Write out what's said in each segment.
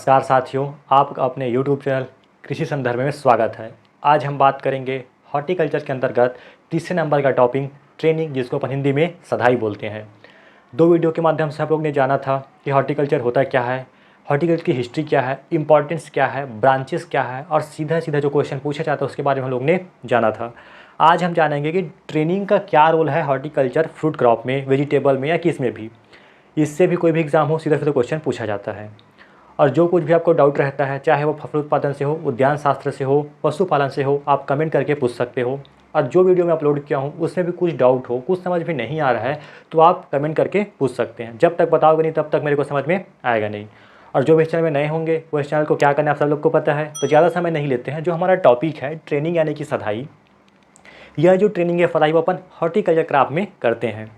नमस्कार साथियों, आपका अपने YouTube चैनल कृषि संदर्भ में स्वागत है। आज हम बात करेंगे हॉर्टिकल्चर के अंतर्गत तीसरे नंबर का टॉपिक ट्रेनिंग, जिसको अपन हिंदी में सदाई बोलते हैं। दो वीडियो के माध्यम से आप लोग ने जाना था कि हॉर्टिकल्चर होता क्या है, हॉर्टिकल्चर की हिस्ट्री क्या है, इंपॉर्टेंस क्या है, ब्रांचेस क्या है और सीधा सीधा जो क्वेश्चन पूछा जाता है उसके बारे में हम लोग ने जाना था। आज हम जानेंगे कि ट्रेनिंग का क्या रोल है हॉर्टिकल्चर फ्रूट क्रॉप में, वेजिटेबल में या किस में भी। इससे भी कोई भी एग्ज़ाम हो सीधा सीधा क्वेश्चन पूछा जाता है। और जो कुछ भी आपको डाउट रहता है, चाहे वो फसल उत्पादन से हो, उद्यान शास्त्र से हो, पशुपालन से हो, आप कमेंट करके पूछ सकते हो। और जो वीडियो मैं अपलोड किया हूँ उसमें भी कुछ डाउट हो, कुछ समझ में नहीं आ रहा है, तो आप कमेंट करके पूछ सकते हैं। जब तक बताओगे नहीं तब तक मेरे को समझ में आएगा नहीं। और जो भी इस चैनल में नए होंगे वो इस चैनल को क्या करना है आप सब लोग को पता है। तो ज़्यादा समय नहीं लेते हैं। जो हमारा टॉपिक है ट्रेनिंग यानी कि सदाई, यह जो ट्रेनिंग है सदाई वो अपन हॉर्टिकल्चर क्राफ्ट में करते हैं।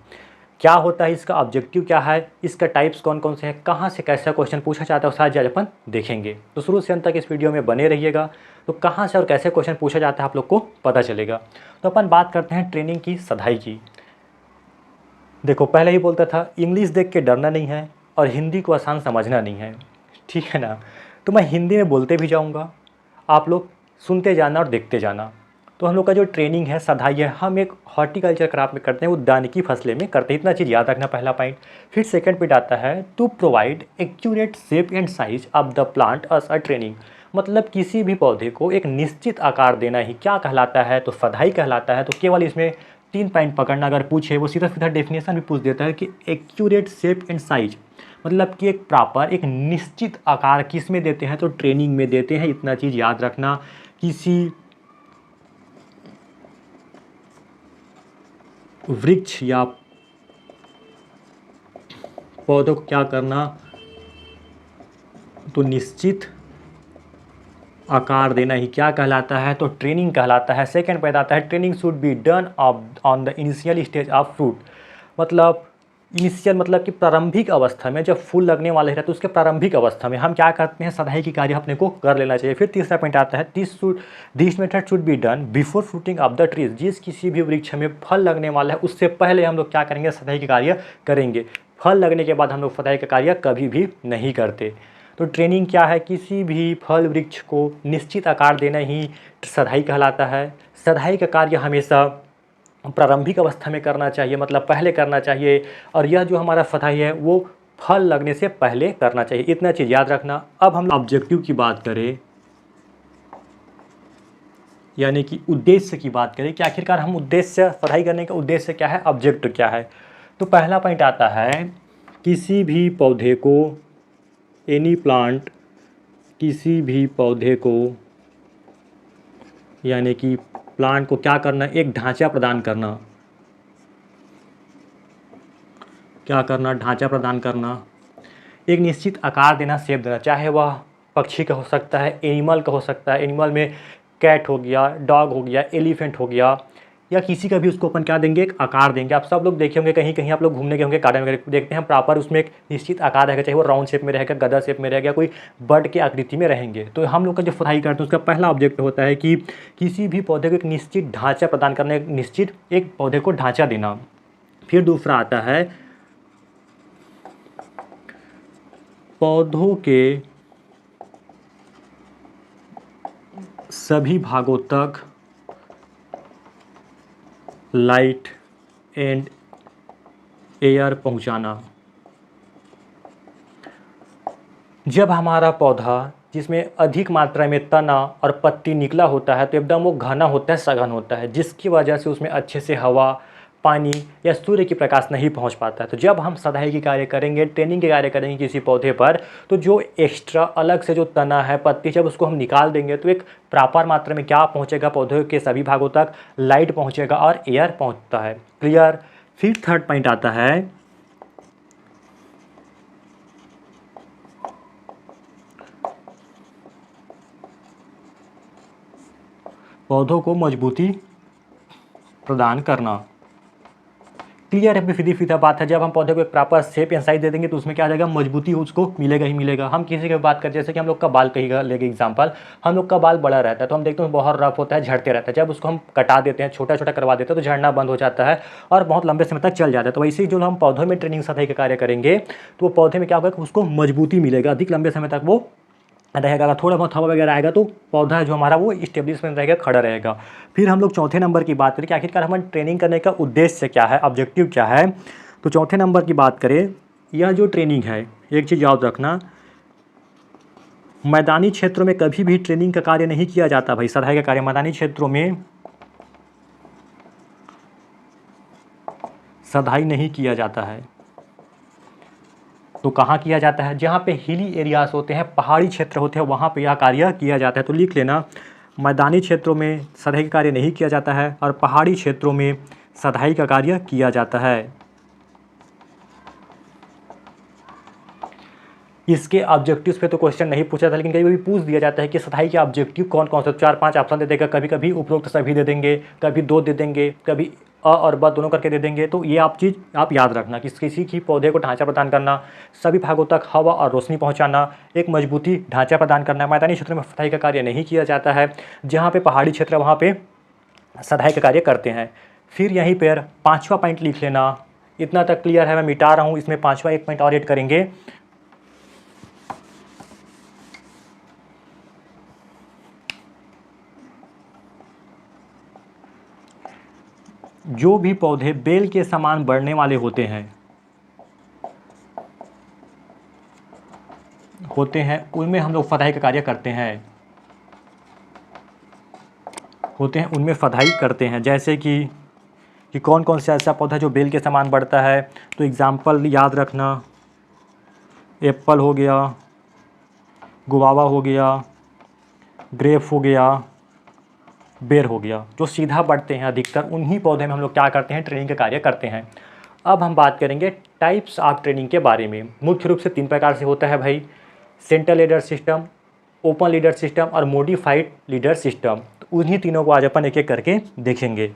क्या होता है, इसका ऑब्जेक्टिव क्या है, इसका टाइप्स कौन कौन से हैं, कहाँ से कैसा क्वेश्चन पूछा जाता है, वो सारी आज अपन देखेंगे। तो शुरू से अंत तक इस वीडियो में बने रहिएगा। तो कहाँ से और कैसे क्वेश्चन पूछा जाता है आप लोग को पता चलेगा। तो अपन बात करते हैं ट्रेनिंग की सदाई की। देखो, पहले ही बोलता था इंग्लिश देख के डरना नहीं है और हिंदी को आसान समझना नहीं है, ठीक है ना। तो मैं हिंदी में बोलते भी जाऊँगा, आप लोग सुनते जाना और देखते जाना। तो हम लोग का जो ट्रेनिंग है सदाई है, हम एक हॉर्टिकल्चर क्राफ्ट में करते हैं, उद्यानिकी फसलें में करते हैं। इतना चीज़ याद रखना, पहला पॉइंट। फिर सेकंड पॉइंट आता है to provide accurate shape and size of the plant as a training. मतलब किसी भी पौधे को एक निश्चित आकार देना ही क्या कहलाता है, तो सदाई कहलाता है। तो केवल इसमें 3 पॉइंट पकड़ना, अगर पूछे वो सीधा सीधा डेफिनेशन भी पूछ देता है कि एक्यूरेट शेप एंड साइज, मतलब कि एक प्रॉपर एक निश्चित आकार किस में देते हैं, तो ट्रेनिंग में देते हैं। इतना चीज़ याद रखना। किसी वृक्ष या पौधों को क्या करना, तो निश्चित आकार देना ही क्या कहलाता है, तो ट्रेनिंग कहलाता है। सेकंड पे आता है training should be done on the initial stage of fruit. मतलब इनिशियल मतलब कि प्रारंभिक अवस्था में, जब फूल लगने वाले रहते तो उसके प्रारंभिक अवस्था में हम क्या करते हैं, सदाई की कार्य अपने को कर लेना चाहिए। फिर तीसरा पॉइंट आता है this method should be done before fruiting of the trees. जिस किसी भी वृक्ष में फल लगने वाला है उससे पहले हम लोग क्या करेंगे, सदाई की कार्य करेंगे। फल लगने के बाद हम लोग सदाई का कार्य कभी भी नहीं करते। तो ट्रेनिंग क्या है, किसी भी फल वृक्ष को निश्चित आकार देना ही सदाई कहलाता है। सदाई का कार्य हमेशा प्रारंभिक अवस्था में करना चाहिए, मतलब पहले करना चाहिए। और यह जो हमारा सदाई है वो फल लगने से पहले करना चाहिए। इतना चीज़ याद रखना। अब हम ऑब्जेक्टिव की बात करें, यानी कि उद्देश्य की बात करें कि आखिरकार हम उद्देश्य सदाई करने का उद्देश्य क्या है, ऑब्जेक्टिव क्या है। तो पहला पॉइंट आता है किसी भी पौधे को, एनी प्लांट, किसी भी पौधे को, यानी कि प्लांट को क्या करना, एक ढांचा प्रदान करना। क्या करना, ढांचा प्रदान करना, एक निश्चित आकार देना, शेप देना। चाहे वह पक्षी का हो सकता है, एनिमल का हो सकता है। एनिमल में कैट हो गया, डॉग हो गया, एलिफेंट हो गया, या किसी का भी उसको अपन क्या देंगे, एक आकार देंगे। आप सब लोग देखे होंगे, कहीं कहीं आप लोग घूमने गए होंगे, गार्डन वगैरह देखते हैं प्रॉपर उसमें एक निश्चित आकार रहेगा, चाहे वो राउंड शेप में रहेगा, गदा शेप में रहेगा, कोई बर्ड की आकृति में रहेंगे। तो हम लोग का जो सदाई करते हैं उसका पहला ऑब्जेक्ट होता है कि किसी भी पौधे को एक निश्चित ढांचा प्रदान करना, एक निश्चित एक पौधे को ढांचा देना। फिर दूसरा आता है पौधों के सभी भागों तक लाइट एंड एयर पहुंचाना। जब हमारा पौधा जिसमें अधिक मात्रा में तना और पत्ती निकला होता है तो एकदम वो घना होता है, सघन होता है, जिसकी वजह से उसमें अच्छे से हवा, पानी या सूर्य की प्रकाश नहीं पहुंच पाता है। तो जब हम सदाई की कार्य करेंगे, ट्रेनिंग के कार्य करेंगे किसी पौधे पर, तो जो एक्स्ट्रा अलग से जो तना है, पत्ती, जब उसको हम निकाल देंगे तो एक प्रॉपर मात्रा में क्या पहुंचेगा, पौधे के सभी भागों तक लाइट पहुंचेगा और एयर पहुंचता है। क्लियर। फिर थर्ड पॉइंट आता है पौधों को मजबूती प्रदान करना। क्लियर है, सीधी सीधा बात है। जब हम पौधे को एक प्रॉपर शेप एंड साइज दे देंगे तो उसमें क्या आ जाएगा, मजबूती उसको मिलेगा ही मिलेगा। हम किसी की बात करें, जैसे कि हम लोग का बाल कहीं लेंगे एग्जांपल, हम लोग का बाल बड़ा रहता है तो हम देखते हैं बहुत रफ होता है, झड़ते रहता है। जब उसको हम कटा देते हैं, छोटा छोटा करवा देते हैं, तो झड़ना बंद हो जाता है और बहुत लंबे समय तक चल जाता है। तो वैसे ही जो हम पौधों में ट्रेनिंग सदाई का कार्य करेंगे तो वो पौधे में क्या होगा, उसको मजबूती मिलेगा, अधिक लंबे समय तक वो रहेगा। अगर थोड़ा बहुत हवा वगैरह आएगा तो पौधा जो हमारा वो इस्टेब्लिशमेंट रहेगा, खड़ा रहेगा। फिर हम लोग चौथे नंबर की बात करें कि आखिरकार हमारी ट्रेनिंग करने का उद्देश्य क्या है, ऑब्जेक्टिव क्या है। तो चौथे नंबर की बात करें, यह जो ट्रेनिंग है, एक चीज़ याद रखना, मैदानी क्षेत्रों में कभी भी ट्रेनिंग का कार्य नहीं किया जाता भाई, सराहनीय का कार्य मैदानी क्षेत्रों में सदाई नहीं किया जाता है। तो कहाँ किया जाता है? जहाँ पे हिली एरियाज होते हैं, पहाड़ी क्षेत्र होते हैं, वहाँ पे यह कार्य किया जाता है। तो लिख लेना, मैदानी क्षेत्रों में सदाई का कार्य नहीं किया जाता है और पहाड़ी क्षेत्रों में सदाई का कार्य किया जाता है। इसके ऑब्जेक्टिव्स पे तो क्वेश्चन नहीं पूछा था, लेकिन कभी कभी पूछ दिया जाता है कि सदाई के ऑब्जेक्टिव कौन कौन से। 4-5 ऑप्शन दे देगा, कभी कभी उपरोक्त सभी दे देंगे, कभी 2 दे देंगे, कभी अ और ब दोनों करके दे देंगे। तो ये आप चीज़ आप याद रखना कि किसी की पौधे को ढांचा प्रदान करना, सभी भागों तक हवा और रोशनी पहुंचाना, एक मजबूती ढांचा प्रदान करना। मैदानी क्षेत्रों में सदाई का कार्य नहीं किया जाता है, जहाँ पे पहाड़ी क्षेत्र वहाँ पे सदाई का कार्य करते हैं। फिर यहीं पर 5वां पॉइंट लिख लेना। इतना तक क्लियर है, मैं मिटा रहा हूँ, इसमें 5वां एक पॉइंट और ऐड करेंगे। जो भी पौधे बेल के समान बढ़ने वाले होते हैं उनमें हम लोग फदाई का कार्य करते हैं, उनमें फदाई करते हैं। जैसे कि कौन कौन सा ऐसा पौधा जो बेल के समान बढ़ता है। तो एग्जाम्पल याद रखना, एप्पल हो गया, गुआवा हो गया, ग्रेप हो गया, बेर हो गया। जो सीधा बढ़ते हैं अधिकतर, उन्हीं पौधे में हम लोग क्या करते हैं, ट्रेनिंग का कार्य करते हैं। अब हम बात करेंगे टाइप्स ऑफ ट्रेनिंग के बारे में। मुख्य रूप से 3 प्रकार से होता है भाई, central leader system, open leader system और मॉडिफाइड लीडर सिस्टम। तो उन्हीं तीनों को आज अपन एक एक करके देखेंगे।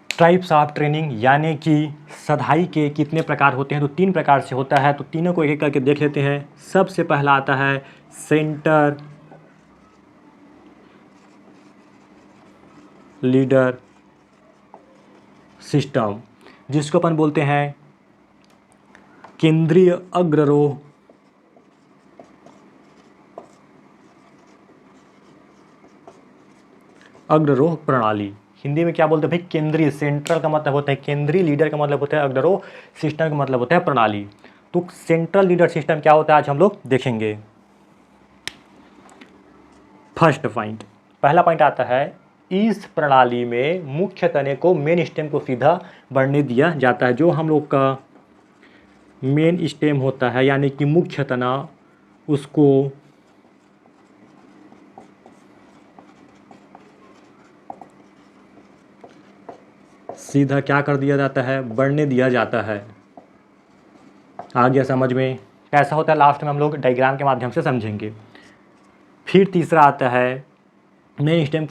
टाइप्स ऑफ ट्रेनिंग यानी कि सदाई के कितने प्रकार होते हैं। तो 3 प्रकार से होता है। तो तीनों को एक एक करके देख लेते हैं। सबसे पहला आता है सेंटर लीडर सिस्टम, जिसको अपन बोलते हैं केंद्रीय अग्ररोह प्रणाली। हिंदी में क्या बोलते हैं भाई, केंद्रीय। सेंट्रल का मतलब होता है केंद्रीय, लीडर का मतलब होता है अग्ररोह, सिस्टम का मतलब होता है प्रणाली। तो सेंट्रल लीडर सिस्टम क्या होता है आज हम लोग देखेंगे। फर्स्ट पॉइंट, पहला पॉइंट आता है, इस प्रणाली में मुख्य तने को मेन स्टेम को सीधा बढ़ने दिया जाता है। जो हम लोग का मेन स्टेम होता है यानी कि मुख्य तना, उसको सीधा क्या कर दिया जाता है, बढ़ने दिया जाता है। आ गया समझ में कैसा होता है, लास्ट में हम लोग डायग्राम के माध्यम से समझेंगे। फिर तीसरा आता है, मेन स्टेम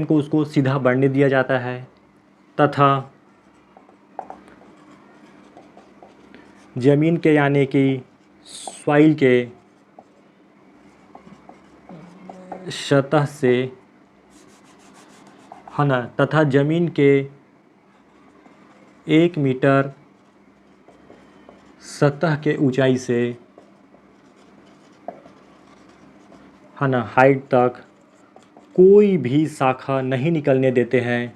को उसको सीधा बढ़ने दिया जाता है तथा जमीन के यानी कि सॉइल के सतह से, है ना, तथा जमीन के 1 मीटर सतह के ऊंचाई से, है ना, हाइट तक कोई भी शाखा नहीं निकलने देते हैं।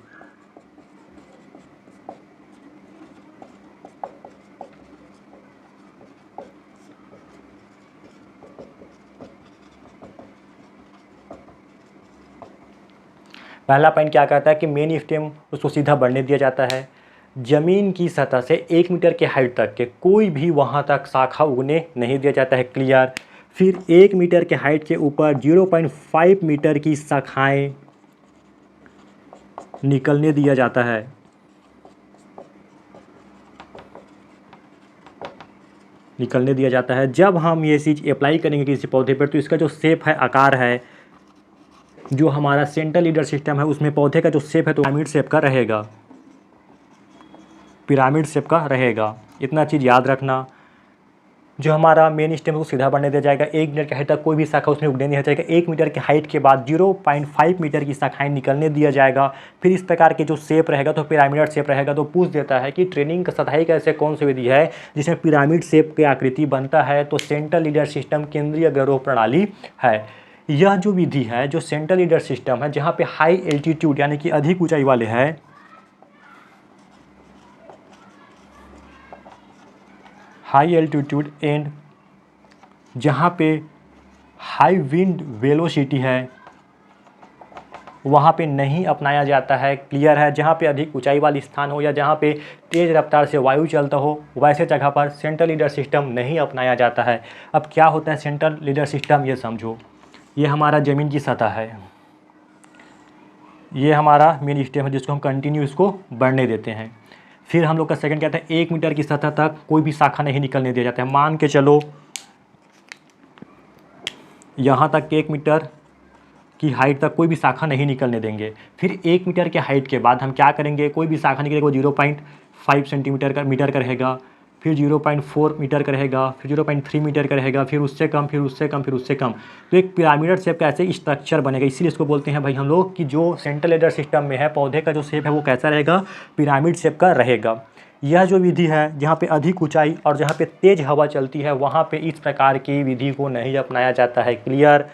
पहला पॉइंट क्या कहता है कि मेन स्टेम उसको सीधा बढ़ने दिया जाता है। जमीन की सतह से 1 मीटर के हाइट तक के कोई भी वहाँ तक शाखा उगने नहीं दिया जाता है। क्लियर। फिर 1 मीटर के हाइट के ऊपर 0.5 मीटर की शाखाएं निकलने दिया जाता है। जब हम ये चीज़ अप्लाई करेंगे किसी पौधे पर, तो इसका जो शेप है, आकार है, जो हमारा सेंट्रल लीडर सिस्टम है, उसमें पौधे का जो शेप है तो पिरामिड शेप का रहेगा। इतना चीज़ याद रखना। जो हमारा मेन स्टेम है वो सीधा बढ़ने दिया जाएगा। 1 मीटर की हाइट तक कोई भी शाखा उसमें उगने नहीं दिया जाएगा। 1 मीटर की हाइट के बाद 0.5 मीटर की शाखाएं निकलने दिया जाएगा। फिर इस प्रकार के जो शेप रहेगा तो पिरामिड शेप रहेगा। तो पूछ देता है कि ट्रेनिंग का सदाई का ऐसे कौन सी विधि है जिसमें पिरामिड शेप की आकृति बनता है, तो सेंट्रल लीडर सिस्टम केंद्रीय गिरोह प्रणाली है। यह जो विधि है, जो सेंट्रल लीडर सिस्टम है, जहाँ पे हाई एल्टीट्यूड यानी कि अधिक ऊंचाई वाले है, हाई एल्टीट्यूड एंड जहाँ पे हाई विंड वेलोसिटी है वहाँ पे नहीं अपनाया जाता है। क्लियर है। जहाँ पे अधिक ऊंचाई वाली स्थान हो या जहाँ पे तेज़ रफ्तार से वायु चलता हो वैसे जगह पर सेंट्रल लीडर सिस्टम नहीं अपनाया जाता है। अब क्या होता है सेंट्रल लीडर सिस्टम, ये समझो। ये हमारा ज़मीन की सतह है, ये हमारा मेन स्टेम है जिसको हम कंटिन्यू इसको बढ़ने देते हैं। फिर हम लोग का सेकंड क्या था, 1 मीटर की सतह तक कोई भी शाखा नहीं निकलने दिया जाता है। मान के चलो यहाँ तक 1 मीटर की हाइट तक कोई भी शाखा नहीं निकलने देंगे। फिर 1 मीटर के हाइट के बाद हम क्या करेंगे, कोई भी शाखा निकलेगा वो 0.5 सेंटीमीटर का मीटर का रहेगा, फिर 0.4 मीटर का रहेगा, फिर 0.3 मीटर का रहेगा, फिर उससे कम, फिर उससे कम, फिर उससे कम। तो एक पिरामिडल शेप का ऐसे स्ट्रक्चर बनेगा। इसीलिए इसको बोलते हैं भाई हम लोग कि जो सेंट्रल लीडर सिस्टम में है पौधे का जो शेप है वो कैसा रहेगा, पिरामिड शेप का रहेगा। यह जो विधि है जहाँ पे अधिक ऊंचाई और जहाँ पे तेज़ हवा चलती है वहाँ पे इस प्रकार की विधि को नहीं अपनाया जाता है। क्लियर।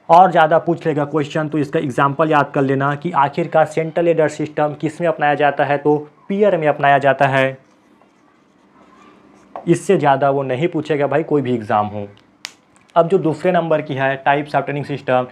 और ज़्यादा पूछ लेगा क्वेश्चन तो इसका एग्जाम्पल याद कर लेना कि आखिरकार सेंट्रल लीडर सिस्टम किस में अपनाया जाता है, तो पियर में अपनाया जाता है। इससे ज़्यादा वो नहीं पूछेगा भाई कोई भी एग्ज़ाम हो। अब जो दूसरे नंबर की है types of training system,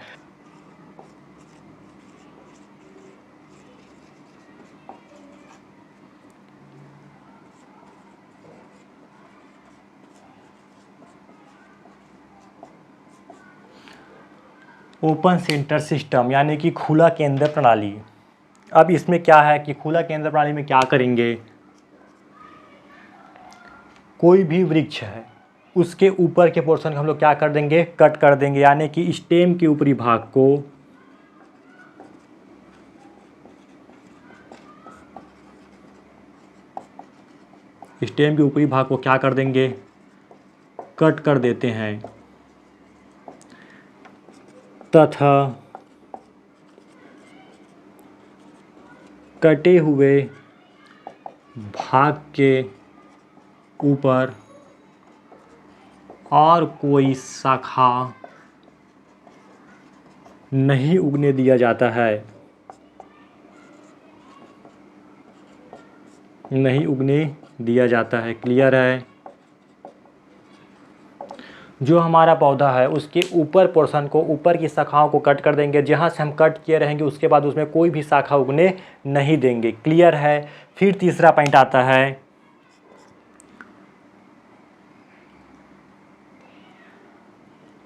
open centre system यानी कि खुला केंद्र प्रणाली। अब इसमें क्या है कि खुला केंद्र प्रणाली में क्या करेंगे, कोई भी वृक्ष है उसके ऊपर के पोर्शन को हम लोग क्या कर देंगे, कट कर देंगे। यानी कि स्टेम के ऊपरी भाग को क्या कर देंगे, कट कर देते हैं, तथा कटे हुए भाग के ऊपर और कोई शाखा नहीं उगने दिया जाता है, नहीं उगने दिया जाता है। क्लियर है। जो हमारा पौधा है उसके ऊपर पोर्शन को, ऊपर की शाखाओं को कट कर देंगे। जहाँ से हम कट किए रहेंगे उसके बाद उसमें कोई भी शाखा उगने नहीं देंगे। क्लियर है। फिर तीसरा पॉइंट आता है,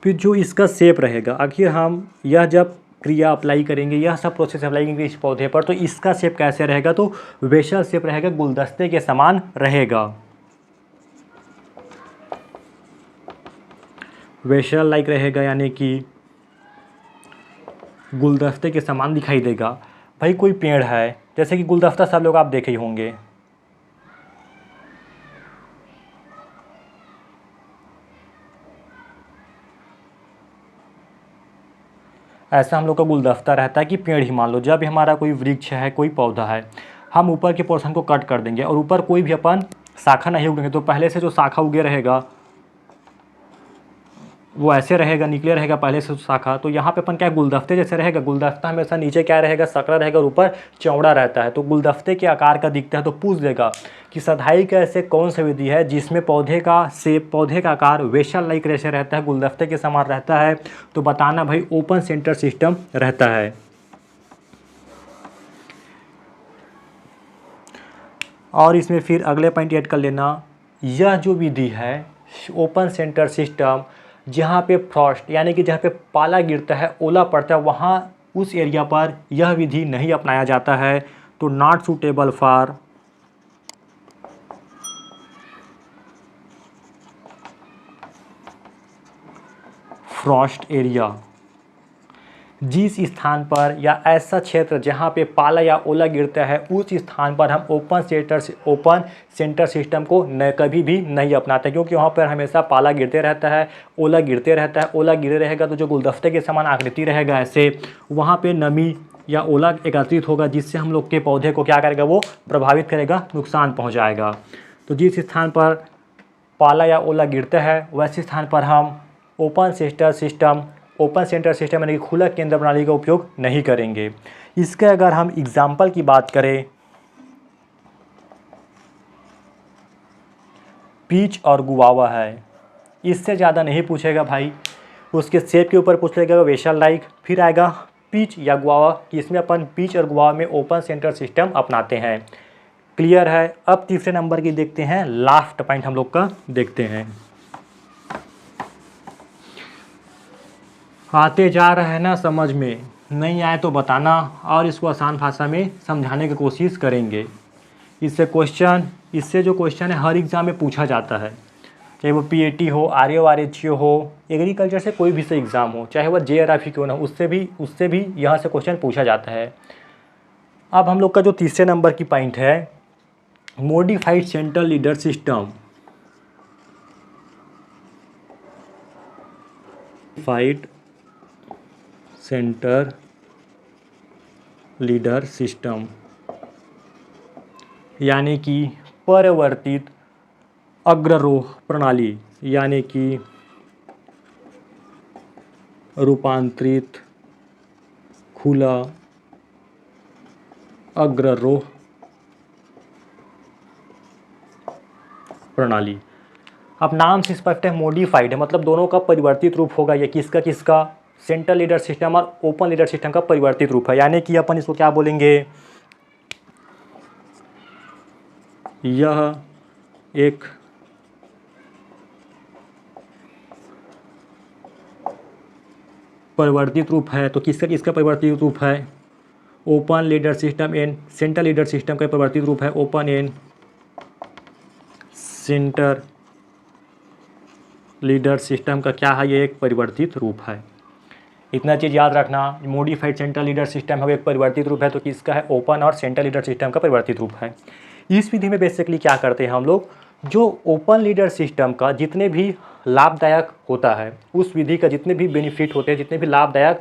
फिर जो इसका शेप रहेगा, आखिर हम यह जब क्रिया अप्लाई करेंगे, यह सब प्रोसेस अप्लाई करेंगे इस पौधे पर, तो इसका शेप कैसे रहेगा, तो वेसल शेप रहेगा, गुलदस्ते के समान रहेगा। वेसल लाइक रहेगा यानी कि गुलदस्ते के समान दिखाई देगा। भाई कोई पेड़ है जैसे कि गुलदस्ता सब लोग आप देखे ही होंगे, ऐसा हम लोग का गुलदस्ता रहता है कि पेड़ ही मान लो, जब भी हमारा कोई वृक्ष है, कोई पौधा है, हम ऊपर के पोर्शन को कट कर देंगे और ऊपर कोई भी अपन शाखा नहीं उगेंगे, तो पहले से जो शाखा उगे रहेगा वो ऐसे रहेगा, निकले रहेगा पहले से शाखा। तो यहाँ पे अपन क्या गुलदस्ते जैसे रहेगा, गुलदस्ता हमेशा नीचे क्या रहेगा, सकरा रहेगा और ऊपर चौड़ा रहता है, तो गुलदस्ते के आकार का दिखता है। तो पूछ देगा कि सदाई का ऐसे कौन सी विधि है जिसमें पौधे का शेप, पौधे का आकार वेसल लाइक जैसे रहता है, गुलदस्ते के समान रहता है, तो बताना भाई ओपन सेंटर सिस्टम रहता है। और इसमें फिर अगले पॉइंट ऐड कर लेना, यह जो विधि है ओपन सेंटर सिस्टम, जहाँ पे फ्रॉस्ट यानी कि जहाँ पे पाला गिरता है, ओला पड़ता है, वहाँ उस एरिया पर यह विधि नहीं अपनाया जाता है। तो not suitable for Frost area. जिस स्थान पर या ऐसा क्षेत्र जहाँ पे पाला या ओला गिरता है उस स्थान पर हम ओपन सेंटर सिस्टम को कभी भी नहीं अपनाते, क्योंकि वहाँ पर हमेशा पाला गिरते रहता है, ओला गिरते रहता है। ओला गिरे रहेगा तो जो गुलदस्ते के समान आकृति रहेगा ऐसे, वहाँ पे नमी या ओला एकत्रित होगा, जिससे हम लोग के पौधे को क्या करेगा, वो प्रभावित करेगा, नुकसान पहुँचाएगा। तो जिस स्थान पर पाला या ओला गिरता है वैसे स्थान पर हम ओपन सेंटर सिस्टम यानी कि खुला केंद्र प्रणाली का उपयोग नहीं करेंगे। इसके अगर हम एग्जाम्पल की बात करें, पीच और गुआवा है, इससे ज़्यादा नहीं पूछेगा भाई। उसके शेप के ऊपर पूछ लेगा वेसल लाइक, फिर आएगा पीच या गुआवा कि इसमें अपन पीच और गुआवा में ओपन सेंटर सिस्टम अपनाते हैं। क्लियर है। अब तीसरे नंबर की देखते हैं, लास्ट पॉइंट हम लोग का देखते हैं। आते जा रहे हैं ना समझ में, नहीं आए तो बताना और इसको आसान भाषा में समझाने की कोशिश करेंगे। इससे जो क्वेश्चन है हर एग्ज़ाम में पूछा जाता है, चाहे वो पीएटी हो, आरओ आरएचओ हो, एग्रीकल्चर से कोई भी से एग्ज़ाम हो, चाहे वो जेआरएफ क्यों ना, उससे भी यहाँ से क्वेश्चन पूछा जाता है। अब हम लोग का जो तीसरे नंबर की पॉइंट है, modified central leader system. Modified centre leader system यानी कि परिवर्तित अग्ररोह प्रणाली, यानी कि रूपांतरित खुला अग्ररोह प्रणाली। अब नाम से स्पष्ट है, मॉडिफाइड है मतलब दोनों का परिवर्तित रूप होगा। ये किसका सेंट्रल लीडर सिस्टम और ओपन लीडर सिस्टम का परिवर्तित रूप है, यानी कि अपन इसको क्या बोलेंगे, यह एक परिवर्तित रूप है। तो किसका परिवर्तित रूप है, open leader system and central leader system का परिवर्तित रूप है, open and centre leader system का क्या है, ये एक परिवर्तित रूप है। इतना चीज़ याद रखना, मॉडिफाइड सेंट्रल लीडर सिस्टम है एक परिवर्तित रूप है, तो किसका है, ओपन और सेंट्रल लीडर सिस्टम का परिवर्तित रूप है। इस विधि में बेसिकली क्या करते हैं हम लोग, जो ओपन लीडर सिस्टम का जितने भी लाभदायक होता है, उस विधि का जितने भी बेनिफिट होते हैं, जितने भी लाभदायक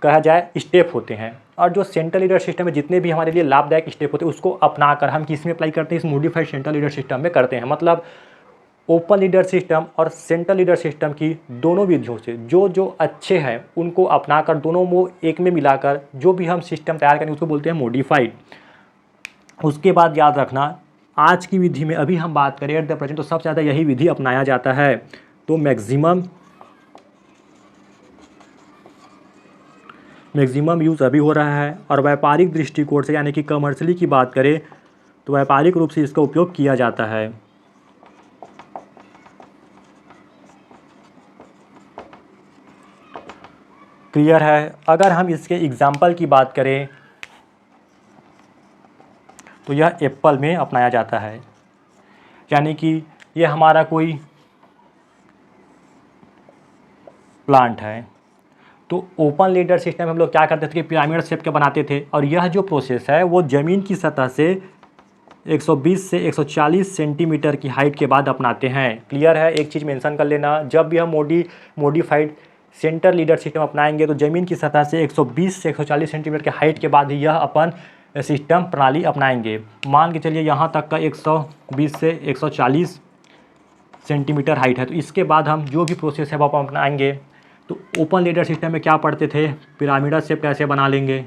कहा जाए स्टेप होते हैं, और जो सेंट्रल लीडर सिस्टम में जितने भी हमारे लिए लाभदायक स्टेप होते हैं, उसको अपनाकर हम किस में अप्लाई करते हैं, इस मॉडिफाइड सेंट्रल लीडर सिस्टम में करते हैं। मतलब ओपन लीडर सिस्टम और सेंट्रल लीडर सिस्टम की दोनों विधियों से जो अच्छे हैं उनको अपनाकर, दोनों को एक में मिलाकर जो भी हम सिस्टम तैयार करेंगे उसको बोलते हैं मॉडिफाइड। उसके बाद याद रखना, आज की विधि में अभी हम बात करें एट द प्रेजेंट तो सबसे ज़्यादा यही विधि अपनाया जाता है। तो मैक्सिमम यूज़ अभी हो रहा है, और व्यापारिक दृष्टिकोण से यानी कि कमर्शियली की बात करें तो व्यापारिक रूप से इसका उपयोग किया जाता है। क्लियर है। अगर हम इसके एग्जाम्पल की बात करें तो यह एप्पल में अपनाया जाता है, यानी कि यह हमारा कोई प्लांट है। तो ओपन लीडर सिस्टम में हम लोग क्या करते थे कि पिरामिड शेप के बनाते थे, और यह जो प्रोसेस है वो ज़मीन की सतह से 120 से 140 सेंटीमीटर की हाइट के बाद अपनाते हैं। क्लियर है। एक चीज़ मेंशन कर लेना, जब भी हम मॉडिफाइड सेंटर लीडर सिस्टम अपनाएंगे तो ज़मीन की सतह से 120 से 140 सेंटीमीटर की हाइट के बाद ही यह अपन सिस्टम प्रणाली अपनाएंगे। मान के चलिए यहाँ तक का 120 से 140 सेंटीमीटर हाइट है, तो इसके बाद हम जो भी प्रोसेस है वो अपन अपनाएंगे। तो ओपन लीडर सिस्टम में क्या पढ़ते थे, पिरामिडल शेप कैसे बना लेंगे,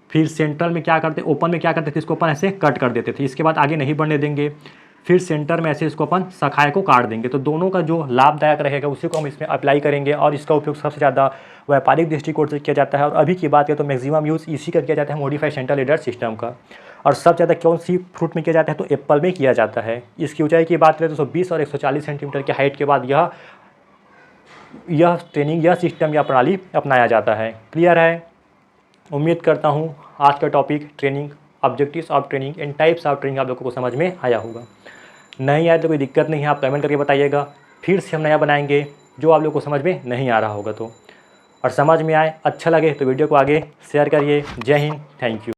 फिर सेंट्रल में क्या करते, ओपन में क्या करते थे, इसको अपन ऐसे कट कर देते थे, इसके बाद आगे नहीं बढ़ने देंगे। फिर सेंटर में ऐसे इसको अपन शाखाएं को काट देंगे। तो दोनों का जो लाभदायक रहेगा उसी को हम इसमें अप्लाई करेंगे, और इसका उपयोग सबसे ज़्यादा व्यापारिक दृष्टिकोण से किया जाता है। और अभी की बात करें तो मैक्सिमम यूज़ इसी का किया जाता है, मॉडिफाइड सेंट्रल लीडर सिस्टम का। और सबसे ज़्यादा कौन सी फ्रूट में किया जाता है, तो एप्पल में किया जाता है। इसकी ऊंचाई की बात करें तो 120 और 140 सेंटीमीटर की हाइट के बाद यह सिस्टम या प्रणाली अपनाया जाता है। क्लियर है। उम्मीद करता हूँ आज का topic training, objectives of training and types of training आप लोगों को समझ में आया होगा। नहीं आया तो कोई दिक्कत नहीं है, आप कमेंट करके बताइएगा, फिर से हम नया बनाएंगे जो आप लोगों को समझ में नहीं आ रहा होगा तो। और समझ में आए, अच्छा लगे तो वीडियो को आगे शेयर करिए। जय हिंद, थैंक यू।